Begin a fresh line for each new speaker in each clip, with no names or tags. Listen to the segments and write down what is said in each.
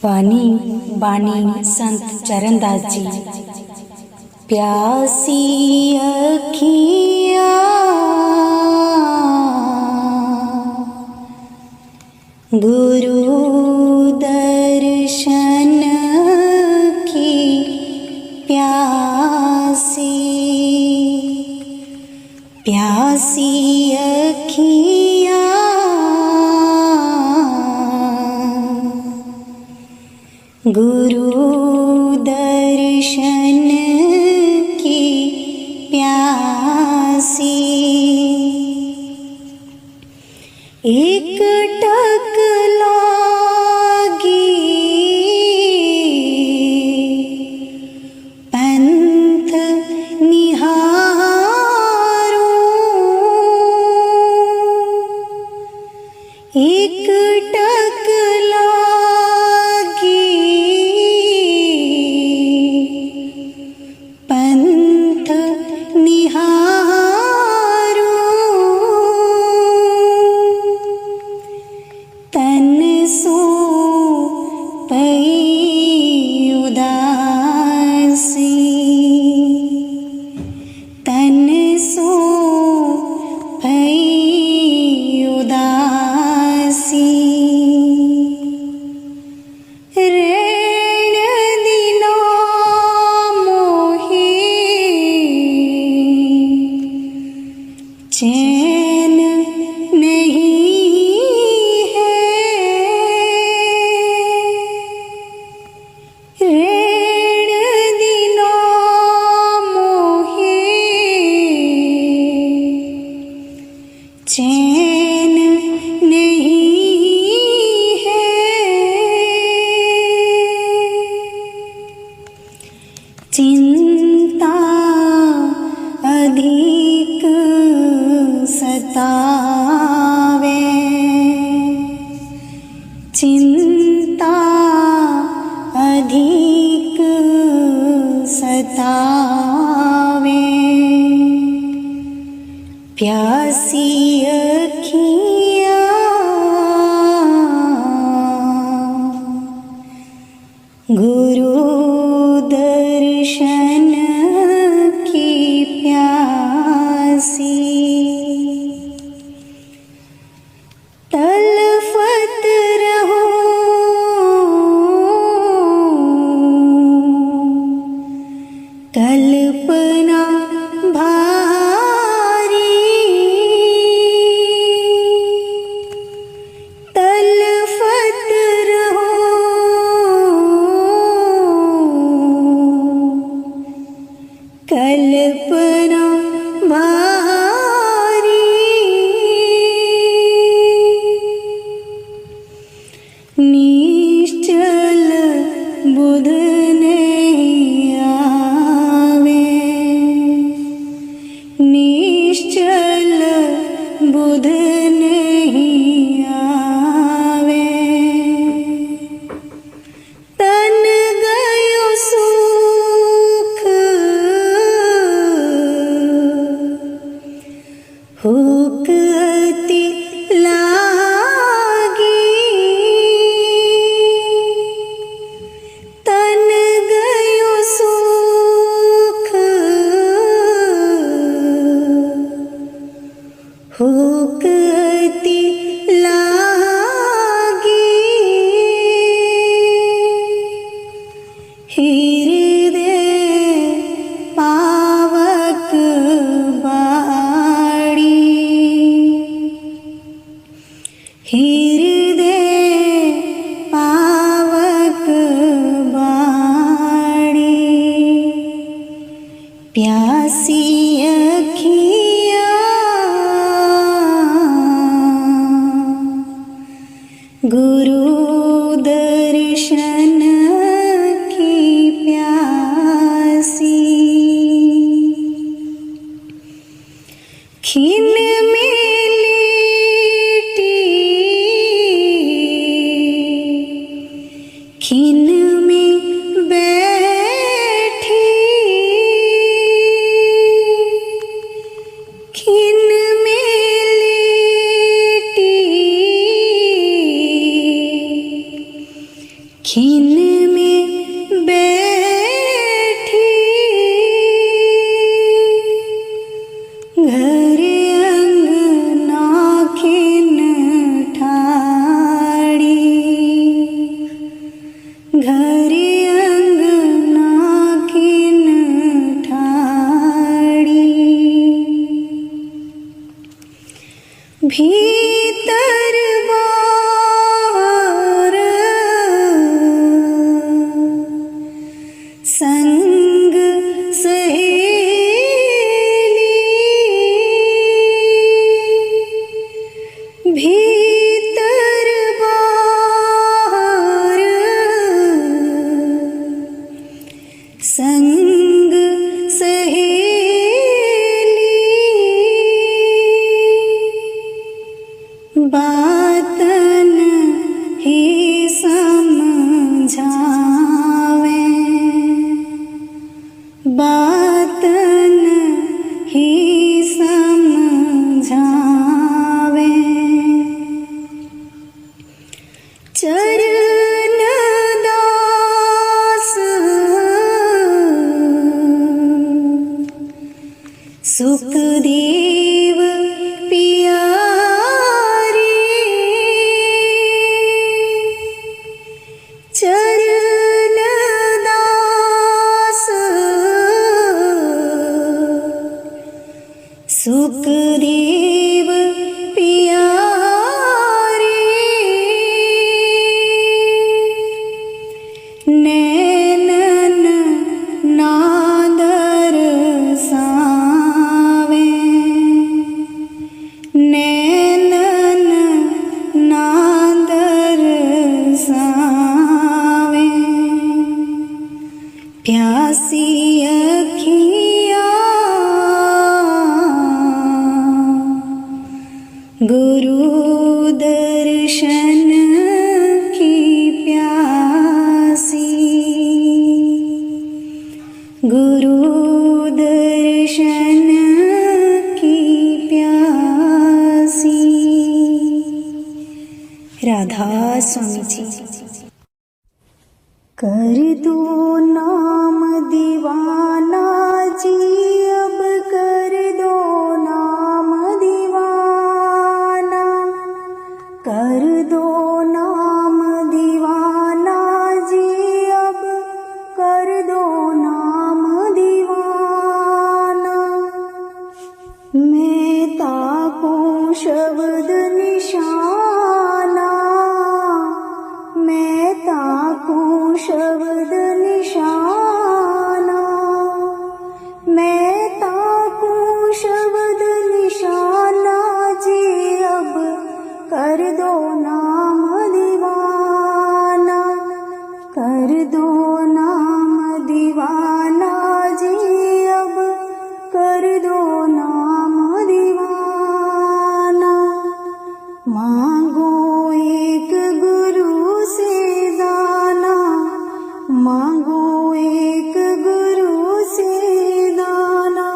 वाणी बानी संत चरणदास जी। प्यासी अखियाँ गुरु दर्शन की प्यासी, प्यासी अखियाँ गुरु दर्शन की प्यासी। एक टक लागी पंथ निहारो, एक टक लागी पंथ निहारो, तन सो पई उदासी, तन सो पई उदासी। रैण दिना मोहे चैन नहीं है, रैण दिना मोहे चैन नहीं है। चिंता अधिक सतावे, चिंता अधिक सतावे, प्यासी अखियाँ गुरु दर्शन की प्यासी। तलफत रहो कल्पना भारी, तलफत रहो कल्पना भारी। निश्चल बुध नहीं आवे, निश्चल बुध नहीं आवे, तन गयो सुख हुक अति लागी, तन गयो सुख हुक अति लागी। हृदय पावक बाड़ी, हृदय पावक बाड़ी, प्यासी अखियाँ गुरु दर्शन की प्यासी। खिन में लेटी, खिन में बैठी, खिन में लेटी खीन में बैठी घर अंगना खीन ठाड़ी, घर अंगना खीन ठाड़ी। भीतर बाहर संग सहेली, भीतर बाहर संग सहेली। बातन ही समझावे, बातन ही समझावे। चरण दास सुखदेव पियारी, चरण दास सुखदेव पियारी। नैनन नादर सावे, नैनन नादर सावे। प्यासी अखियाँ गुरु दर्शन की प्यासी, गुरु दर्शन की प्यासी। राधा स्वामी जी। कर दो नाम दीवाना जी, अब कर दो नाम दीवाना, कर दो नाम दीवाना जी, अब कर दो नाम दीवाना। मैं ताकूं शब्द निशाना, मैं ताकूं शब्द निशाना, मैं ताकूं शब्द निशाना जी, अब कर दो नाम दीवाना, कर दो नाम दीवाना जी, अब कर दो नाम दीवाना। मांगो एक गुरु से दाना, मांगो एक गुरु से दाना।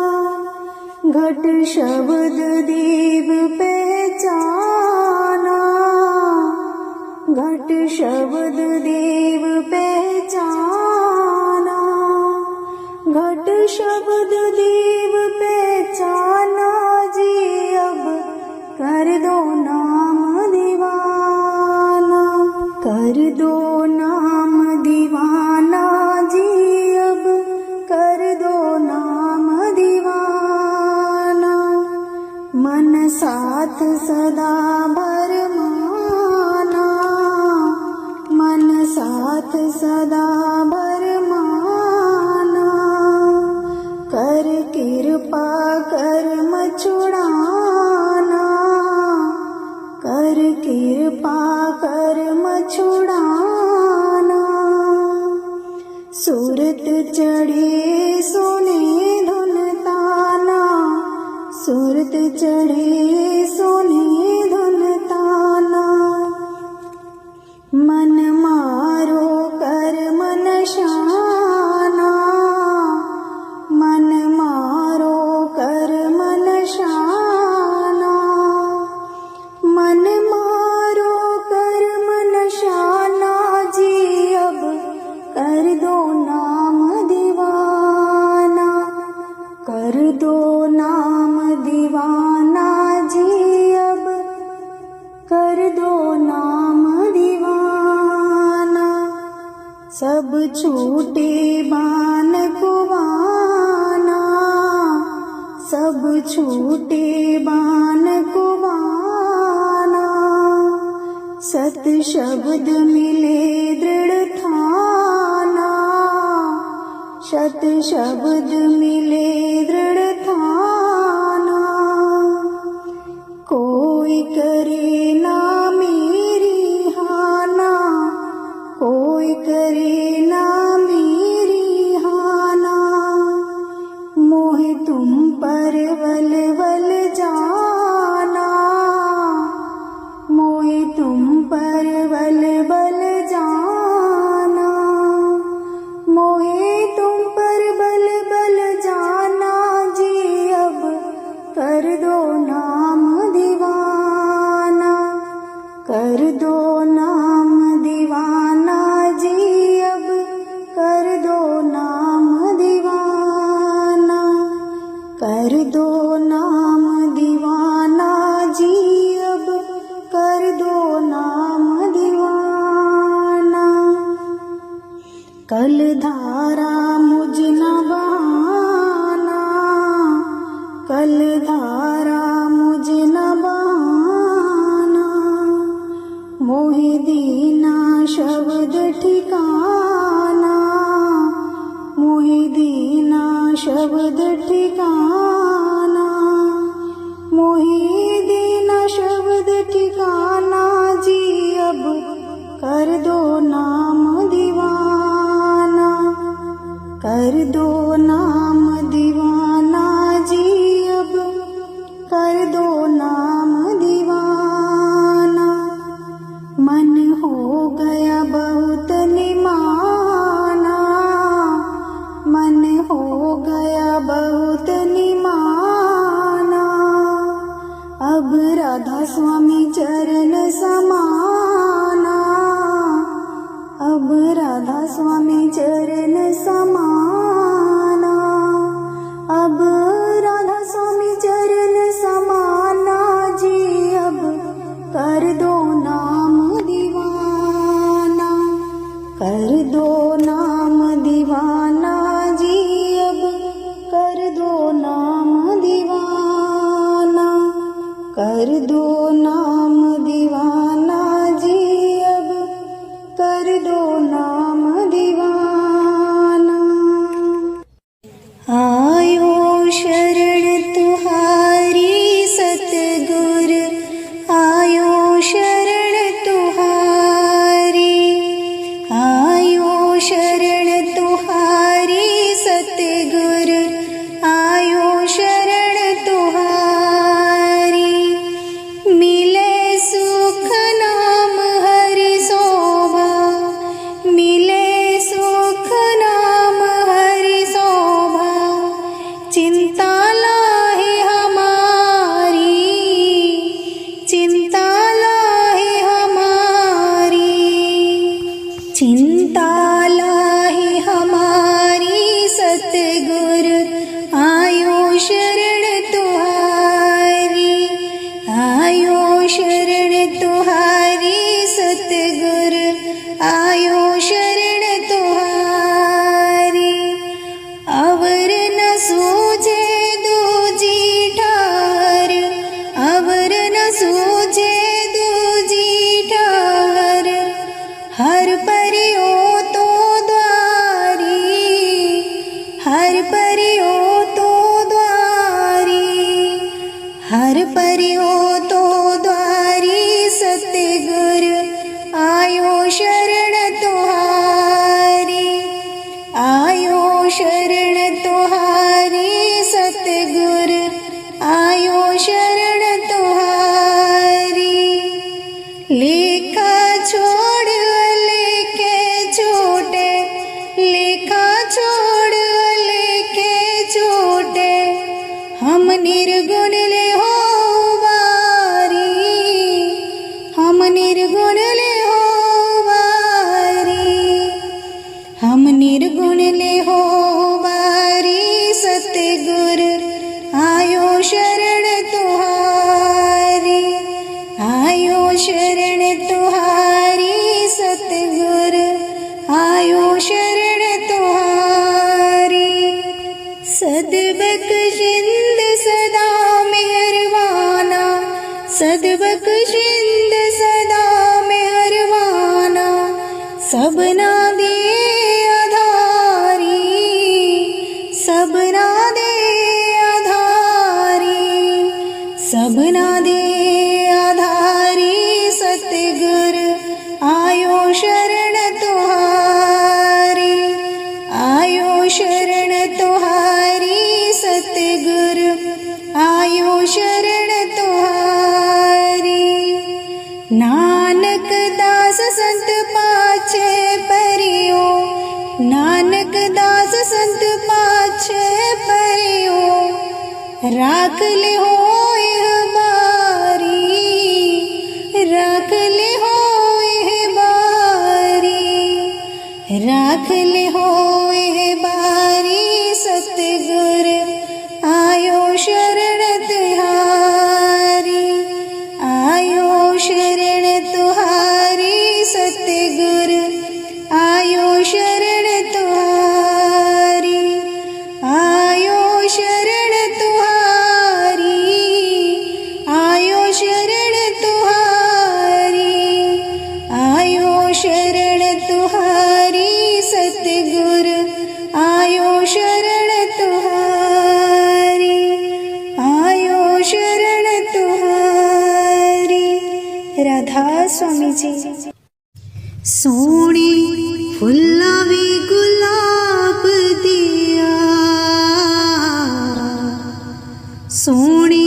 घट शब्द देव पहचाना, घट शब्द देव पहचाना, घट शब्द देव पहचाना जी, अब कर दो नाम दीवाना, कर दो नाम दीवाना जी, अब कर दो नाम दीवाना। मन साथ सदा भरमाना, मन साथ सदा भरमाना। कर कृपा कर्म छुड़ाना, कर कृपा कर्म छुड़ाना। सूरत चढ़े सोने धुन ताना, सूरत चढ़े सोने धुन ताना। मन मारो कर्म नशाना, मन मारो कर्म नशाना, मन मारो कर्म नशाना जी, सब छूटे बान कुवाना, सब छूटे बान कुवाना। सत शब्द मिले दृढ़ ठाना, शत शब्द मिले दृढ़ ठाना। कोई करे ना मेरी हाना, कोई करे ना मेरी हाना। मोहे तुम पर वल वल जाना, मोहे तुम पर वल वल जाना। मोहे तुम पर बल बल जाना जी, अब कर दो नाम दीवाना, कर दो नाम दीवाना जी, अब कर दो नाम दीवाना, कर दो नाम दीवाना जी, अब कर दो नाम दीवाना। कल धारा मुझ न बहाना, कल धारा मुझ न बहाना। मोहे दीना शब्द ठिकाना, मोहे दीना शब्द ठिकाना। मोहे दीना शब्द ठिकाना जी, अब कर दो नाम दीवाना, कर दो नाम दीवाना जी, अब कर दो नाम दीवाना। मन हो गया बहुत निमाना, मन हो गया बहुत निमाना। अब राधा स्वामी चरण समाना, अब राधा स्वामी चरण समाना। अब राधा स्वामी चरण समाना जी, अब कर दो नाम दीवाना, कर दो नाम दीवाना जी, अब कर दो नाम दीवाना, कर दो नाम दीवाना जी, अब कर दो नाम दीवाना। आयो शरण तुहारी सतगुर, आयो शरण तुहारी, आयो शरण तुहारी सतगुर, आयो शरण तुहारी। मिले सुख नाम हरि शोभा, मिले सुख नाम हरि शोभा। चिंता लाहे हमारी, चिंता लाहे हमारी, चिंता लाहे हमारी सतगुर, आयो शरण तुहारी, आयो शरण तुहारी सतगुर, आयो शरण तुहारी। अवर न सूझे दूजी ठार, अवर न सूझे दूजी ठार। हर परियो तो द्वारी, हर परियो तो द्वारी, हर परियो तो द्वारी सतगुर, आयो शरण तुहारी, आयो शरण तुहारी सतगुर, आयो शरण तुहारी। लेखा छोड़ लेके छूटे, लेखा छोड़ लेके छूटे। हम निर्गुण ले हो वारी, हम निर्गुण ले हो वारी, हम निर्गुण ले हो वारी सतगुर, आयो शरण तुहारी, आयो शरण तुहारी सतगुर, आयो सदबख्शिंद सदा मेहरबाना, सदबख्शिंद सदा मेहरबाना, सबना दे आधारी, सबना दे आधारी, सबना दे आधारी। सतगुर आयो शरण तुहारी, आयो शरण तुहारी। सतगुर आयो शरण तुहारी। नानक दास संत पाछे परियो, नानक दास संत पाछे परियो, राख ले हो बारी, राख ले हो बारी, राख ले हो बारी। सतगुर आयो शरण तुहारी, आयो शरण तुहारी। सतगुर आयो शरण तुहारी, आयो शरण तुहारी, आयो शरण तुहारी, आयो शरण तुहारी। सतगुर आयो शरण तुहारी, आयो शरण तुहारी। राधा स्वामी जी। सोने फुल्ला वे गुलाब दिया, सोने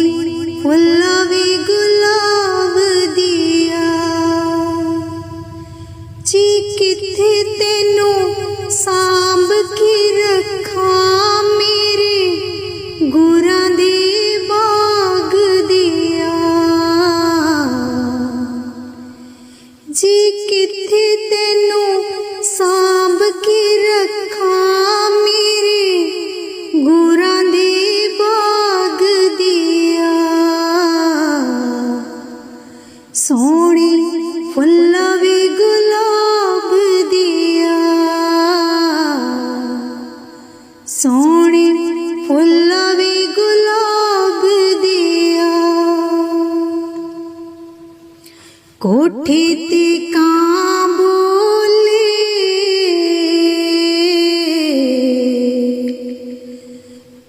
फुल्ला वे गुलाब दिया, जी किथे तेनू सांभ के रखा मेरे गुरां दे बाग दिया, जी किथे तेनू सांभ के रखा मेरे गुरां दे बाग दिया। सोने फुल्ला वे गुलाब दिया, सोने फुल्ला वे गुलाब दिया। कोठे ते कां बोले,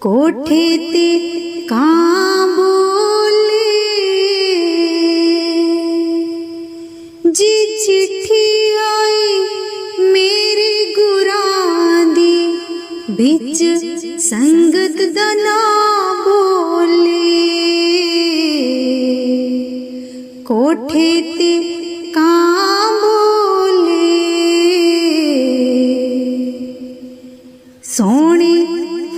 कोठे ते कां बोले, जी चिट्ठी आई मेरे गुरां दी, बिच संगत दा ना बोले। कोठे ते कां बोले, सोने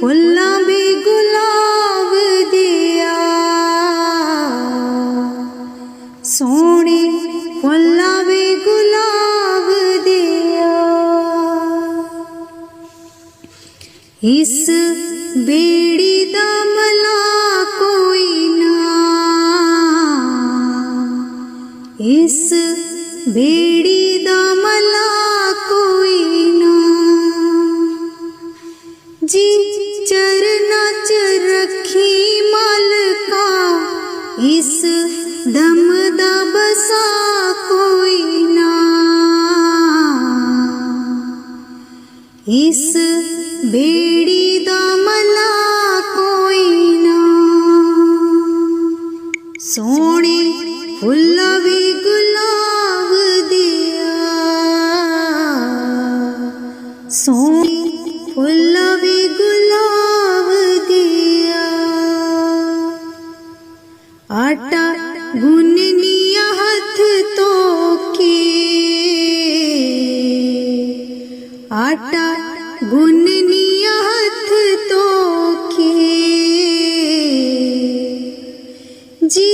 फुल्ला वे गुलाब दिया, सोने फुल्ला वे गुलाब दिया। इस बेड़ी दा मला कोई ना, इस बेड़ी दा मला कोई ना, जी चरना च रखी मालका, इस दम दा बसा कोई ना, इस बेड़ी दा मला कोई ना। सोने फुल्ला वे गुलाब दिया, सोने फुल्ला वे गुलाब दिया। आटा गुननिया हथ तो के, आटा गुननिया हथ तो के, जी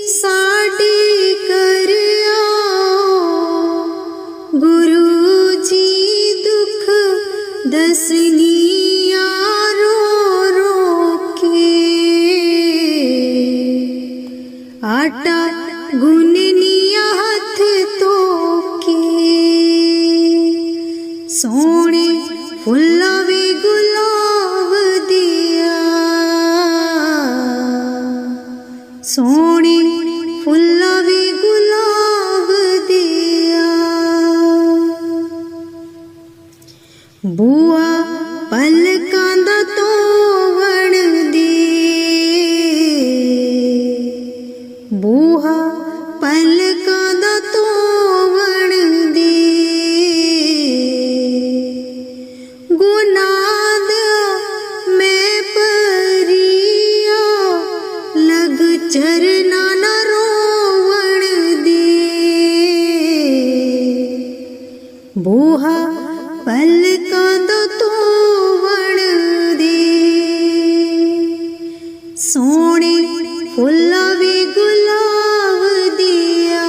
साडे कर आओ गुरु जी, दुख दसनिया रो रो के। आटा गुननिया हथ तो के, सोने फुल्ला वे गुलाब दिया, बूआ पलकां दा धोवण दे, बूहा पलकां दा धोवण दे, गुनाह दा मैं परिया लग चरना ना रोवण दे, बूहा पलकां दा धोवण दे। सोहणे फुल्ला वी गुलाब दिया,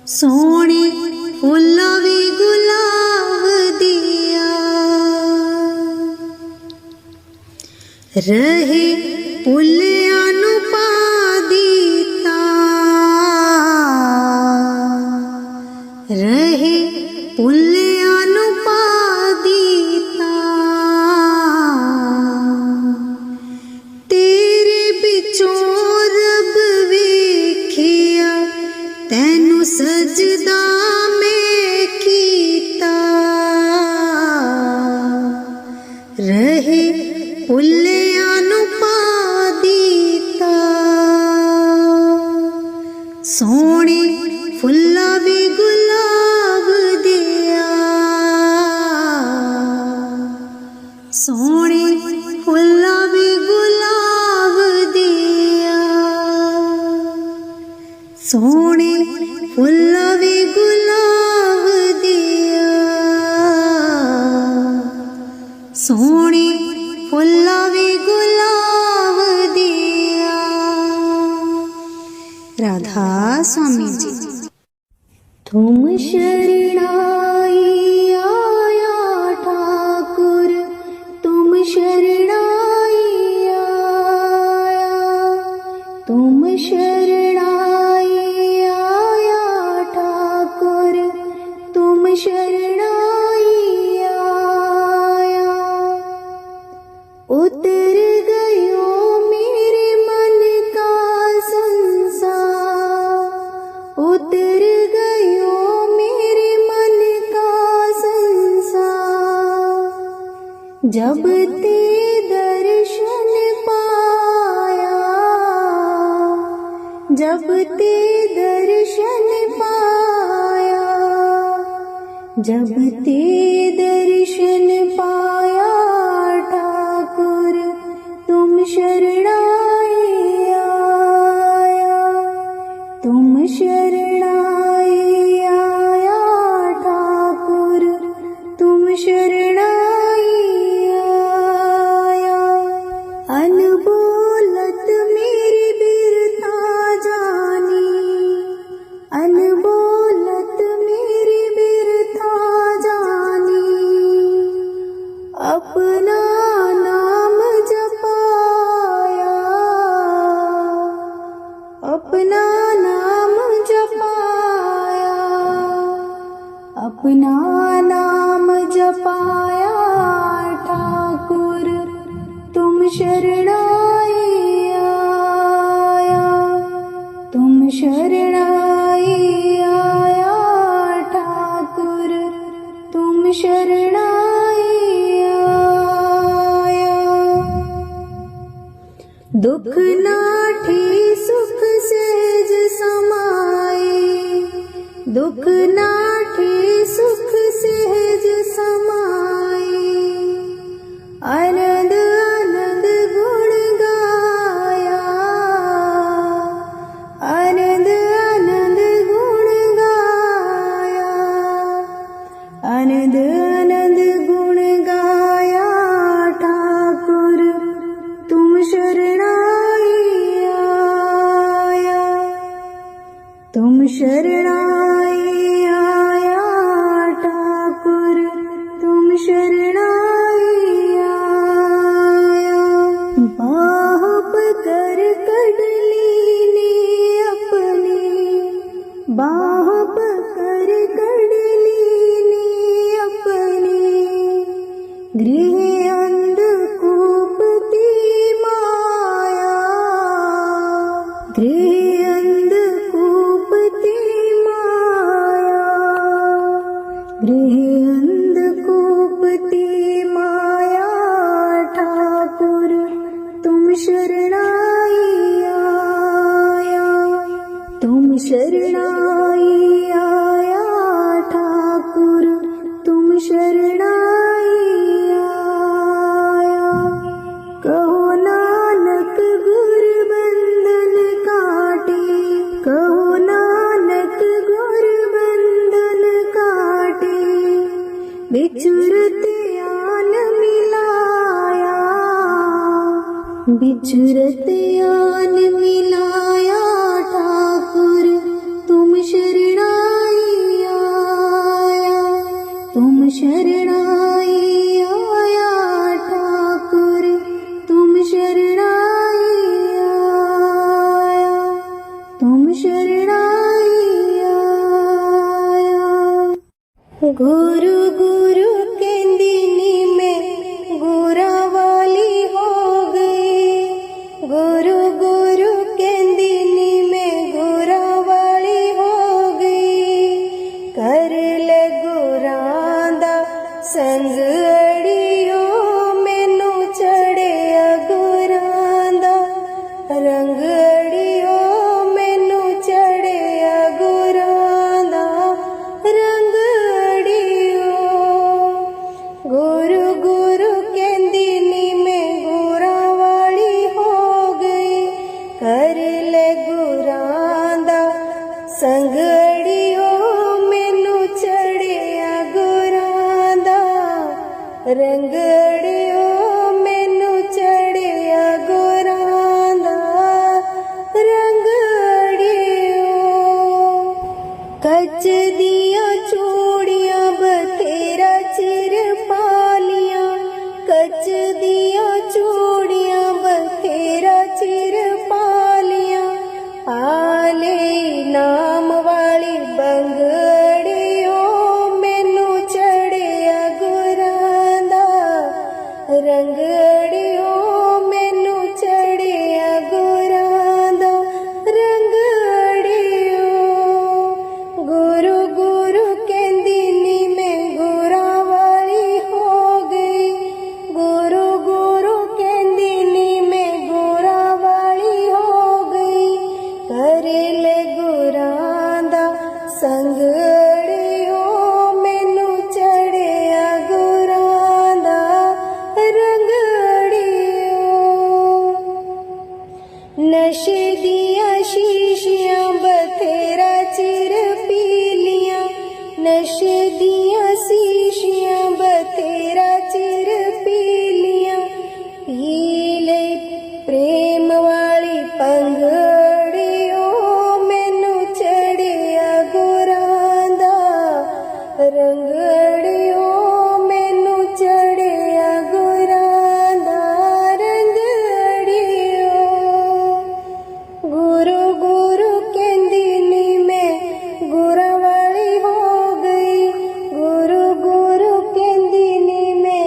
सोहणे फुल्ला वी गुलाब दिया, रहे पुलिया नू पा दीता, रहे पुलिया नू पा दीता, तेरे बिचों रब वेखिया तैनू सजदा मैं कीता, रहे पुलिया नू पा दीता, सोहणे फुल्ला वी गुलाब दिया, सोहणे फुल्ला वी गुलाब दिया, सोहणे फुल्ला वी गुलाब दिया, सोहणे फुल्ला वी गुलाब दिया। राधा स्वामी जी। तुम शरणाई आया ठाकुर, तुम शरणाई आया, तुम शरणाई आया ठाकुर, तुम शरणाई आया, उतर गयो मेरे मन का संसार, उतर गयो मेरे मन का संसार, जब ते दर्शन पाया, जब ते दर्शन पाया, जब ते दर्शन पाया ठाकुर, तुम शरणाई आया, तुम शरणाई आया ठाकुर, तुम शरणाई आया, अनबोलत मेरी बिरता जानी, अनबोलत मेरी बिरता जानी, अपना नाम जपाया, अपना नाम जपाया, अपना नाम जपाया ठाकुर, तुम शरणाई आया, तुम शरणाई आया ठाकुर, तुम शरणाई आया, दुख नाठी सुख सहज समाई, दुख नाठी सुख सहज समाई, आनंद आनंद गुण गाया, आनंद आनंद गुण गाया, आनंद आनंद गुण गाया ठाकुर, तुम शरणाई आया, तुम शरणाई आया ठाकुर, तुम गृह अंधकूपती माया ठाकुर तुम शरणाई आया, तुम शरणाई आया ठाकुर तुम शरणाई आया। कहो नानक गुर बंधन काटे, कहो नानक गुर बंधन काटे, बिछुरत आन मिलाया, बिछुरत आन मिलाया ठाकुर तुम शरणाई आया, तुम शरणाई आया ठाकुर तुम शरणाई आया, तुम शरणाई आया। गुरु गुरु केंदिनी में गुरा वाली हो गई, गुरु गुरु केंदिनी में गुरा वाली हो गई। कर ले गुरां दा संग अड़ियो, मैनू चढ़े गुरां दा रंग अड़ियो, मैनू चढ़े गुरां दा रंग अड़ियो। गुरु गुरु केंदिनी में गुरा वाली हो गई, कर ले गुरां दा संग अड़ियो, मैनू चढ़े गुरां दा रंग अड़ियो, मैनू चढ़े गुरां दा रंग अड़ियो। कच दिया चूड़ियां बथेरा चिर पालियां, कच दिया चूड़ियां बथेरा चिर पालियां, पाले नाम वाली बंगड़ियो, मैनू चढ़े गुरां दा रंग अड़ियो, मैनू चढ़े गुरां दा रंग अड़ियो। गुरु गुरु केंदिनी में गुरा वाली हो गई, गुरु गुरु केंदिनी में गुरा वाली हो गई। कर ले गुरां दा संग अड़ियो, मैनू चढ़े गुरां दा रंग अड़ियो। नशे दिया शीशियां बथेरा चिर पीलियां, नशे दिया शीशियां बथेरा चिर पीलियां, पीले प्रेम वाली पंगड़ियो, मैनू चढ़े गुरां दा रंग अड़ियो, मैनू चढ़े गुरां दा रंग अड़ियो। गुरु गुरु केंदिनी में गुरा वाली हो गई, गुरु गुरु केंदिनी में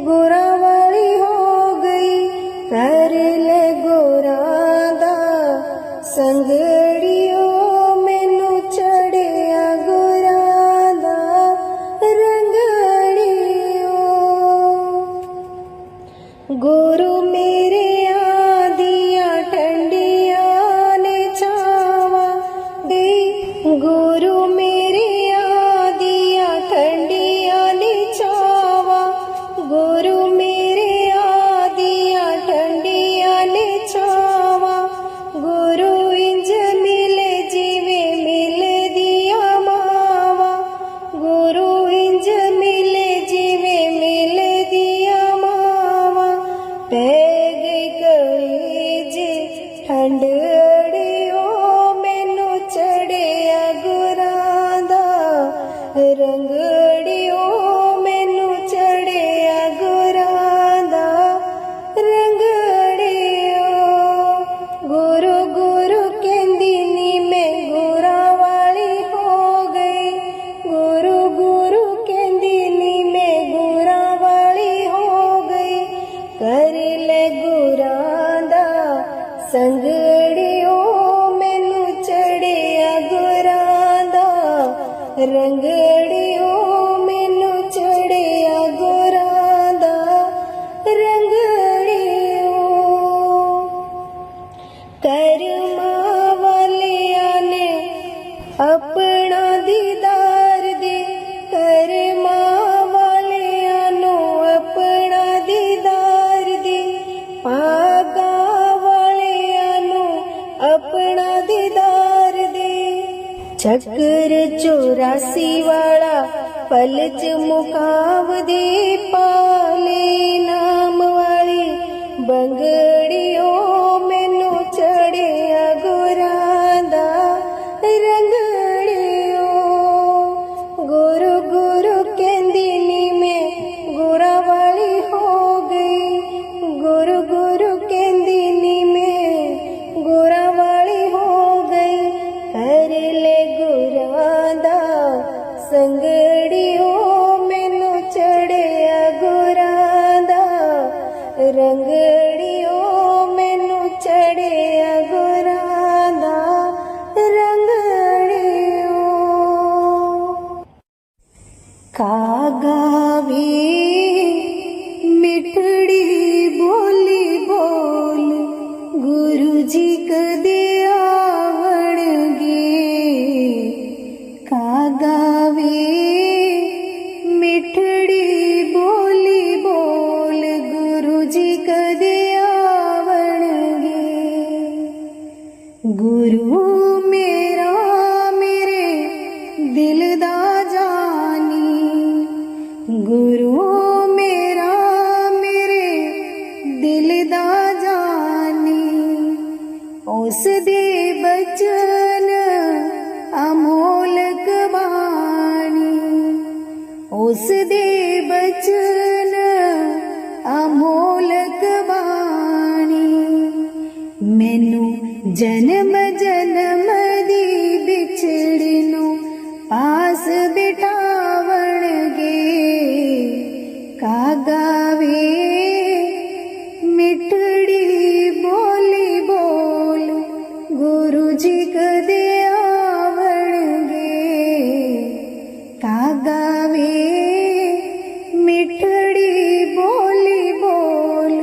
गुरा वाली हो गई। कर ले गुरां दा संग अड़ियो, मैनू चढ़े गुरां दा रंग अड़ियो। गुरु मेरे आदियां ठंडियां ने छावा दे, गुरु मेरे आदियां ठंडियां ने छावा, गुरु मेरे आदियां ठंडियां ने छावा। गुरु इंज मिले जीवे मिले दिया मावा, गुरु इंज मिले जीवे मिले दिया मावा। पै गई कलेजे ठंड अड़ियो, मैनू चढ़े गुरां दा रंग अड़ियो, मैनू चढ़े गुरां दा रंग अड़ियो। गुरु गुरु केंदिनी में गुरा वाली हो गई, गुरु गुरु केंदिनी में गुरा वाली हो गई। कर ले गुरां दा संग अड़ियो, मैनू चढ़े गुरां दा रंग अड़ियो, पलच मुकाव दे पाले नाम वाली बंगड़ियों मैनू चढ़िया गुरां दा रंगड़ियों। गुरु गुरु कहंदी नी मैं गुरा वाली हो गई, गुरु गुरु कहंदी नी मैं गुरा वाली हो गई। कर ले गुरां दा संगड़ियों मैनू चढ़िया गुरां दा रंगड़ियों, मैनू चढ़िया गुरां दा रंगड़ियों। कागा वे मिठड़ी बोली बोल गुरु जी कदे आवणगे। कागा वे मिठड़ी बोली बोल गुरु जी कदे आवणगे। गुरु मेरा मेरे दिल दा जानी, गुरु मेरा मेरे दिल दा जानी। उस दे बचन अमोलक बाणी, उस दे बचन अमोलक बाणी। मैनू जन्म जन्म दी बिछड़ी नू पास बिठावणगे। कागा वे मिठड़ी बोली बोल गुरु जी कदे आवणगे। कागा वे मिठड़ी बोली बोल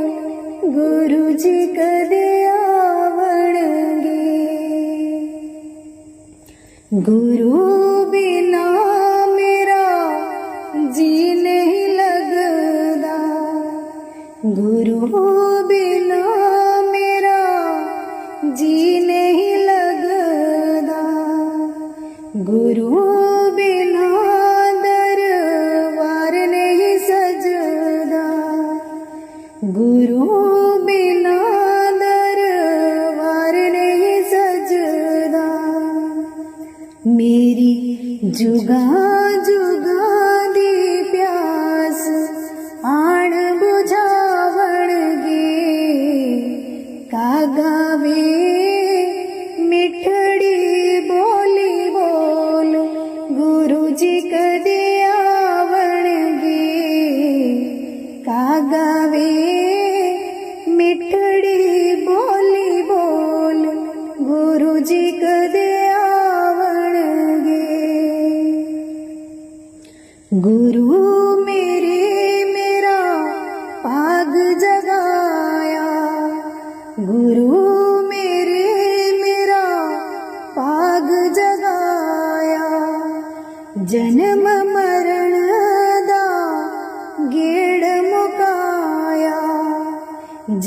गुरु जी कदे आवणगे। गुरु बिना मेरा जी नहीं लगदा, गुरु बिना मेरा जी नहीं लगदा। गुरु बिना दरबार नहीं सजदा, गुरु बिना दरबार नहीं सजदा। मेरी जुगा जुगा दी प्यास आण बुझावणगे। कागा वे मिठड़ी बोली बोल गुरु जी कदे आवणगे। कागा वे मिठड़ी बोली बोल गुरु जी कदे आवणगे। गुरु मेरे मेरा पाग जगाया, गुरु मेरे मेरा पाग जगाया। जन्म मरण दा गेड़ मुकाया,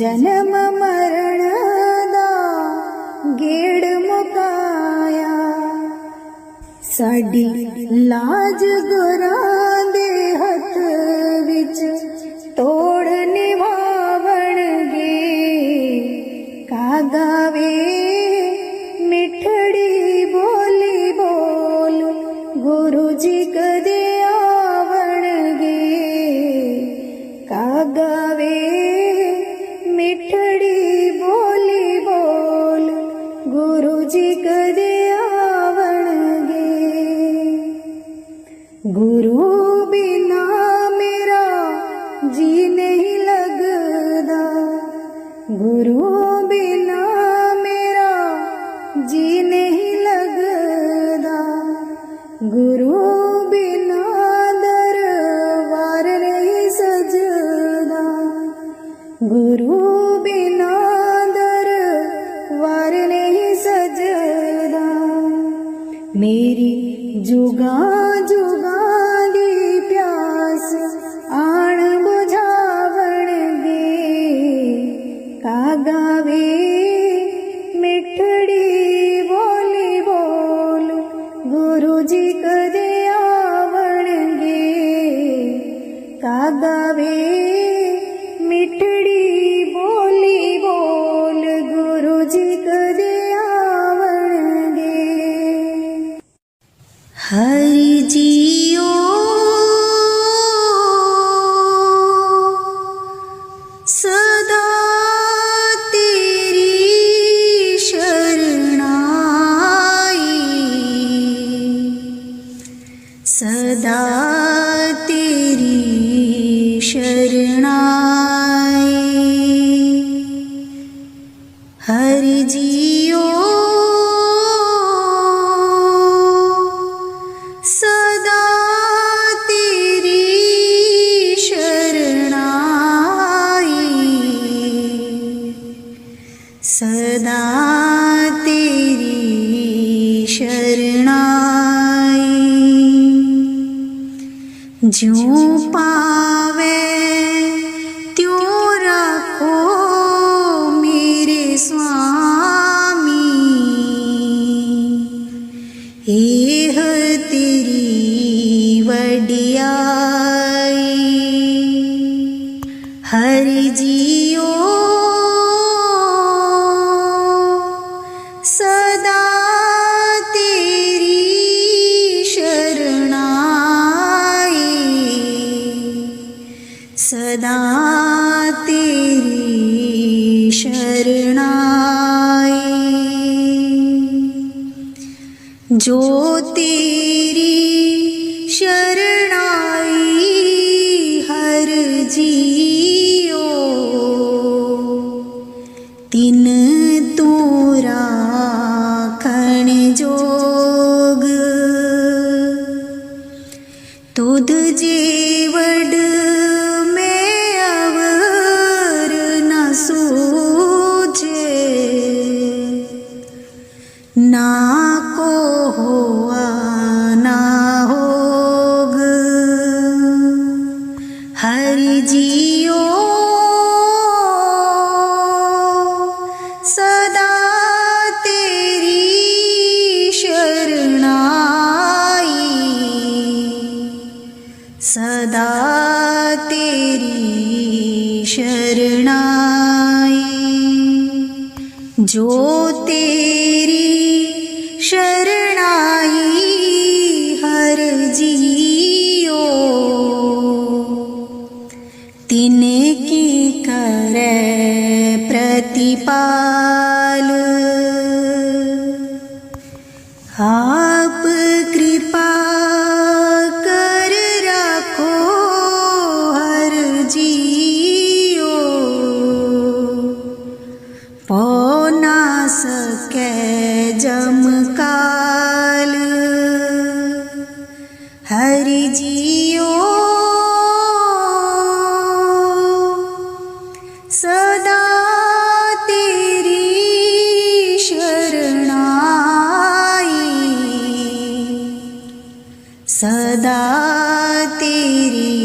जन्म मरण दा गेड़ मुकाया। साडी लाज गुरां दे हथ विच तोड़ निभावणगे। कागा वे मिठड़ी बोली बोल गुरु जी कदे आवणगे। कागा वे मिठड़ी बोली बोल गुरु जी कदे आवणगे। गुरु बिना मेरा जी नहीं लगदा, गुरु बिना मेरा जी नहीं लगदा। गुरु बिना दरबार नहीं सजदा, गुरु बिना दरबार नहीं सजदा। मेरी जुगा जुगा दी प्यास आण बुझावणगे। कागा वे मिठड़ी बोली बोल गुरु जी कदे आवणगे। गावे मिठड़ी बोली बोल गुरु जी कदे आवणगे। हरि जियो सदा तेरी शरणाई, सदा तेरी शरणाई। हरि जियो सदा तेरी शरणाई, सदा तेरी शरणाई। ज्यों पावे त्यों रखो मेरे स्वामी, एह तेरी वडियाई। हरि जियो सदा तेरी शरणाई, सदा तेरी शरणाई। जो तेरी शरणाई हर जियो, तिन तू राखण जोग। तुध जेवड में अवर न सूझे, ना को हुआ ना होग। हरि जियो सदा तेरी शरणाई, सदा तेरी शरणाई। जो तेरी शरणाई हर जियो, तिनकी करे प्रतिपाल। आप कृपा कर रखो हर जियो, पौ ना सके जमकाल। हरि जियो सदा तेरी शरणाई, सदा तेरी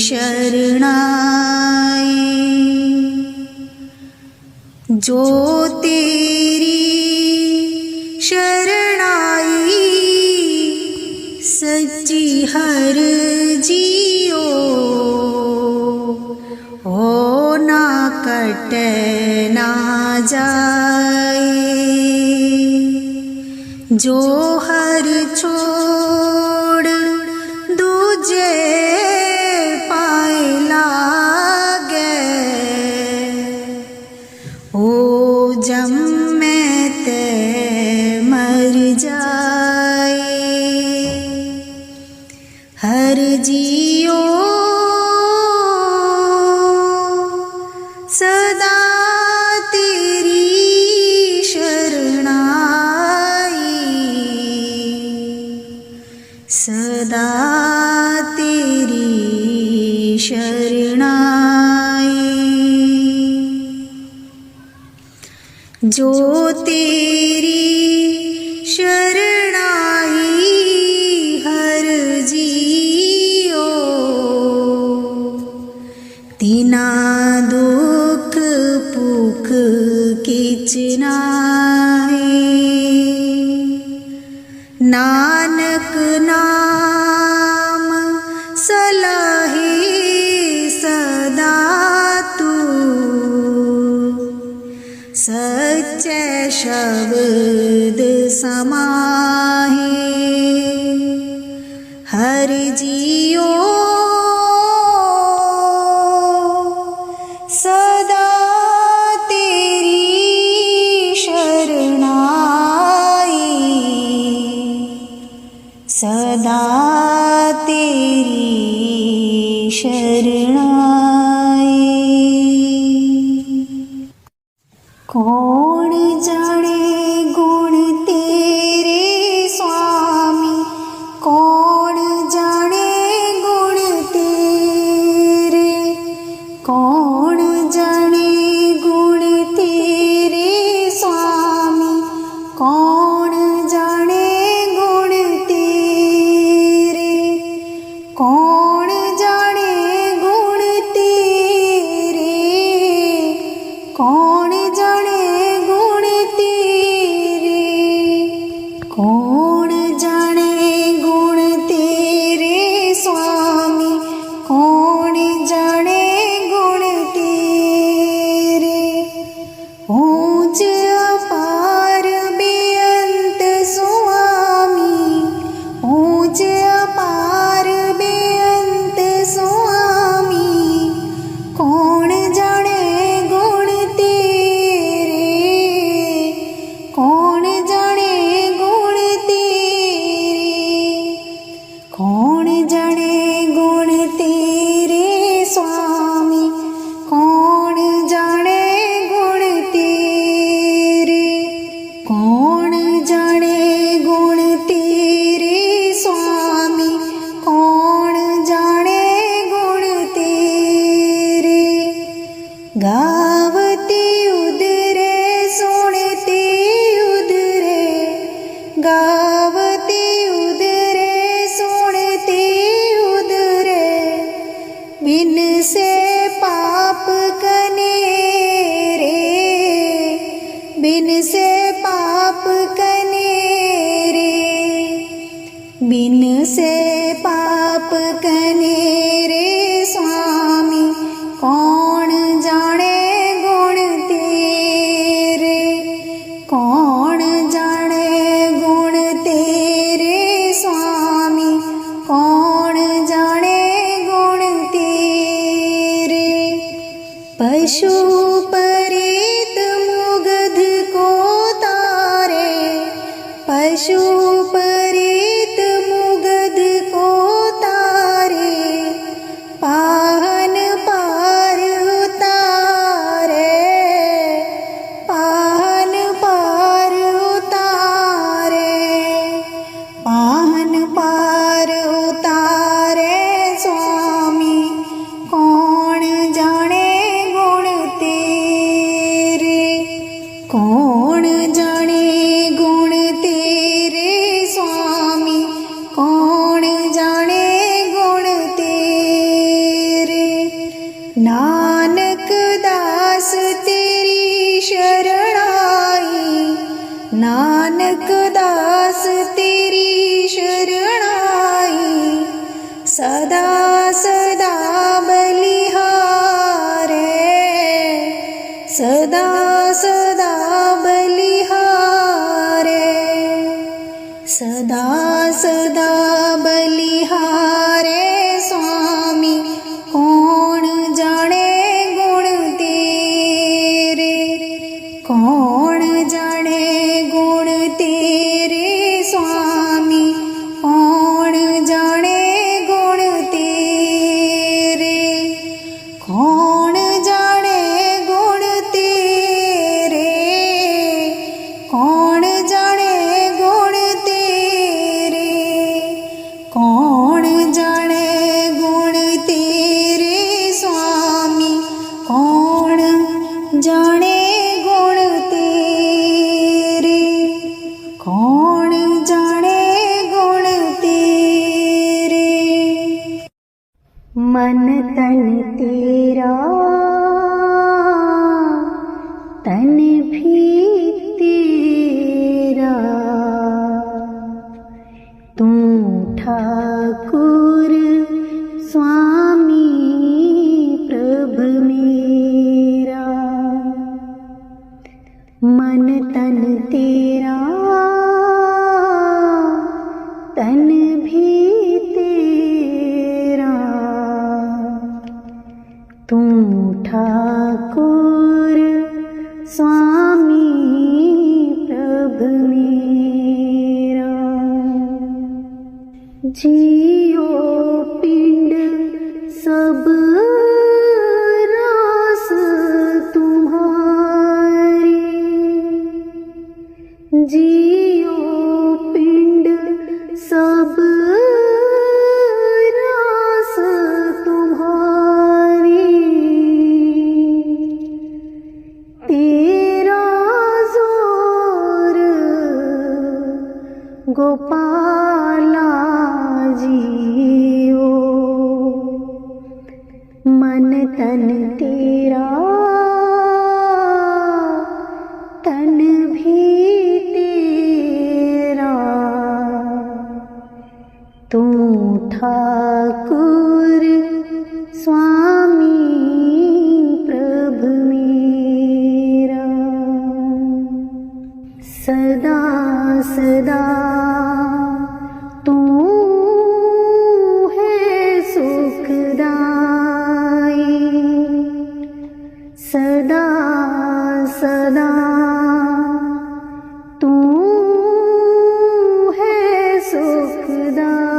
शरणाई। जो तेरी शरणाई सच्ची हर जियो, ओ ना कटे ना जाए। जो हर छोड़ दूजे पाए लागे, ओ जम में ते मर जाए। हर जियो सदा तेरी शरणाई, सदा तेरी शरणाई। जो तेरी शरणाई हर जियो, तिना दुख पुख किच नाहे। नानक नाम सलाहे
हर जियो सदा तेरी शरणाई, सदा तेरी शरणाई। कौन जाने गुण तेरे स्वामी, कौन जाने गुण तेरे, कौन जाने गुण तेरे स्वामी, कौन जाने गुण तेरे, कौन जाने गुण तेरे, कौन जाने गुण तेरे, कौन जाने गुण तेरे स्वामी, कौन जाने गुण तेरे। ऊंच अपार बेअंत स्वामी, ऊंच अपार बेअंत स्वामी, कौन जाने गुण तेरे, कौन जाने गुण तेरे, कौन जाने गुण तेरे स्वामी, कौन जाने गुण तेरे, कौन जाने गुण तेरे स्वामी, कौन जाने गुण तेरे। गावती उदरे सुनते उदरे, गावती उदरे सुनते उदरे, बिन से पाप कनेरे, बिन से पाप कनेरे, बिन से पाप कनेरे स्वामी, कौन जाने गुण तेरे, कौन जाने गुण तेरे स्वामी, कौन जाने गुण तेरे। पशु परीत मुग्ध को तारे, पशु परीत मुग्ध को तारे, पाहन पार उतारे, पाहन पार उतारे, पाहन पार उतारे स्वामी, कौन जाने गुण तेरे, कौन जाने गुण तेरे स्वामी, कौन जाने गुण तेरे। नानक दास तेरी शरणाई, नानक दास तेरी शरणाई, सदा सदा बलिहारे, सदा सदा बलिहारे, सदा सदा बलिहारे स्वामी, कौन जाने गुण तेरे, कौन जाने गुण तेरे स्वामी, कौन जाने गुण तेरे, कौन जाने गुण तेरे, कौन जाने गुण तेरे, कौन जाने गुण तेरे स्वामी, कौन जाने गुण तेरे, कौन जाने गुण तेरे। मन तन तेरा तन भी तेरा, तू ठाकुर स्वामी प्रभु मेरा। मन तन तेरा तन भी तेरा, जियो पिंड सब रास तुम्हारी, जियो पिंड सब रास तुम्हारी, तेरा जोर गोपाला जियो, मन तन तेरा तन भी तेरा, तू ठाकुर स्वामी प्रभु मेरा, सदा सदा तू है सुखदाई, सदा सदा तू है सुखदाई,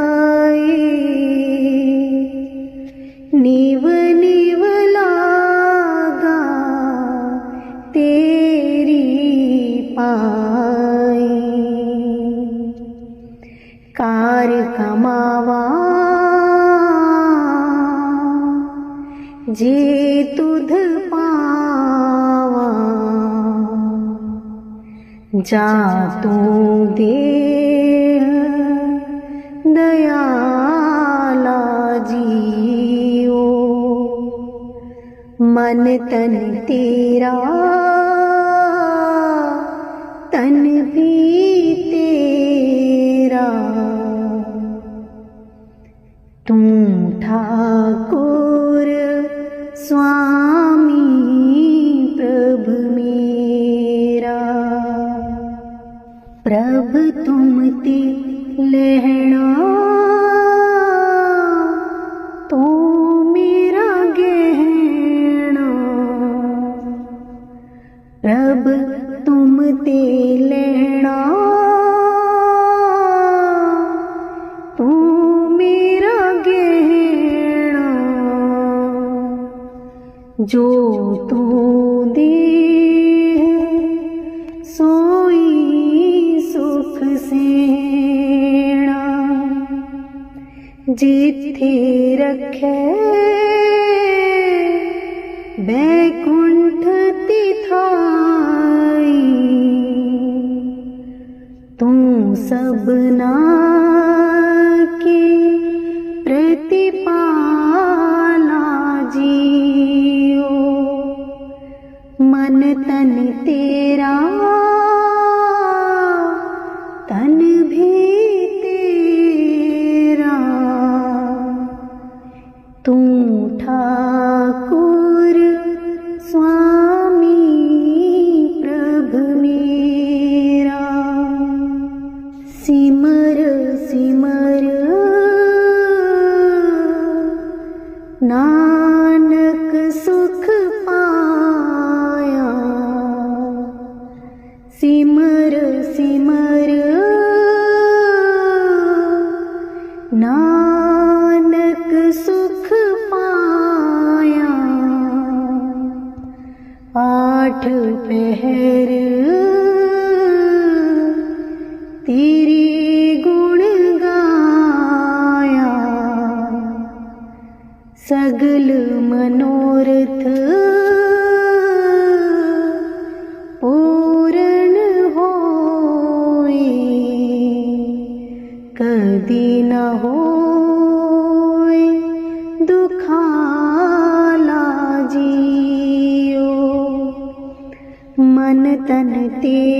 निव निव लागा तेरी पाई, कार कमावा जे तुध पावा, जा तू दे दयाला जियो, मन तन तेरा तन भी तेरा, तू ठाकुर स्वामी प्रभु मेरा, प्रभु तुम ते लहणा तो मेरा गहना, प्रभु तुम ते लहणा तू मेरा गहना, जो तू दे सोई सुख सेना, जिथे रखे बैकुंठ तिथाई, तू सबना के प्रतिपाला जियो, मन तन तेरा तन भी तेरा, तू ठाकुर स्वामी प्रभु मेरा, सिमर सिमर नानक सुख पाया, सिमर सिमर नानक सुख पाया, आठ पहर तेरे गुण गाया, सगल मनोरथ पूर्ण होए, कदी न होए दुखाला जियो, मन तन तेरा